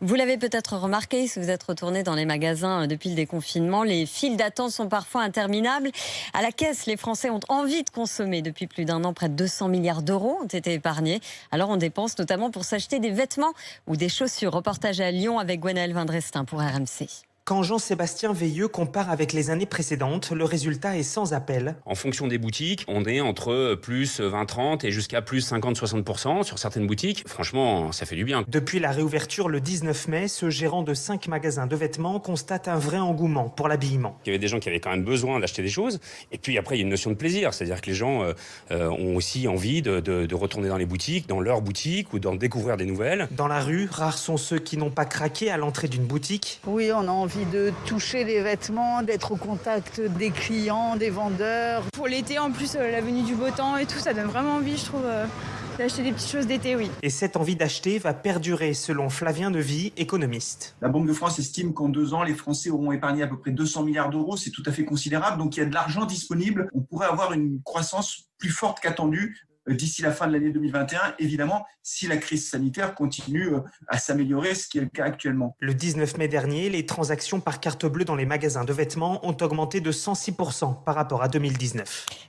Vous l'avez peut-être remarqué si vous êtes retourné dans les magasins depuis le déconfinement, les files d'attente sont parfois interminables. À la caisse, les Français ont envie de consommer. Depuis plus d'un an, près de 200 milliards d'euros ont été épargnés. Alors on dépense notamment pour s'acheter des vêtements ou des chaussures. Reportage à Lyon avec Gwenaëlle Vindrestin pour RMC. Quand Jean-Sébastien Veilleux compare avec les années précédentes, le résultat est sans appel. En fonction des boutiques, on est entre plus 20-30 et jusqu'à plus 50-60% sur certaines boutiques. Franchement, ça fait du bien. Depuis la réouverture le 19 mai, ce gérant de 5 magasins de vêtements constate un vrai engouement pour l'habillement. Il y avait des gens qui avaient quand même besoin d'acheter des choses. Et puis après, il y a une notion de plaisir. C'est-à-dire que les gens ont aussi envie de retourner dans les boutiques, dans leur boutique ou d'en découvrir des nouvelles. Dans la rue, rares sont ceux qui n'ont pas craqué à l'entrée d'une boutique. Oui, on a envie de toucher les vêtements, d'être au contact des clients, des vendeurs. Pour l'été, en plus, la venue du beau temps et tout, ça donne vraiment envie, je trouve, d'acheter des petites choses d'été, oui. Et cette envie d'acheter va perdurer selon Flavien Nevy, économiste. La Banque de France estime qu'en 2 ans, les Français auront épargné à peu près 200 milliards d'euros. C'est tout à fait considérable. Donc il y a de l'argent disponible. On pourrait avoir une croissance plus forte qu'attendue d'ici la fin de l'année 2021, évidemment, si la crise sanitaire continue à s'améliorer, ce qui est le cas actuellement. Le 19 mai dernier, les transactions par carte bleue dans les magasins de vêtements ont augmenté de 106% par rapport à 2019.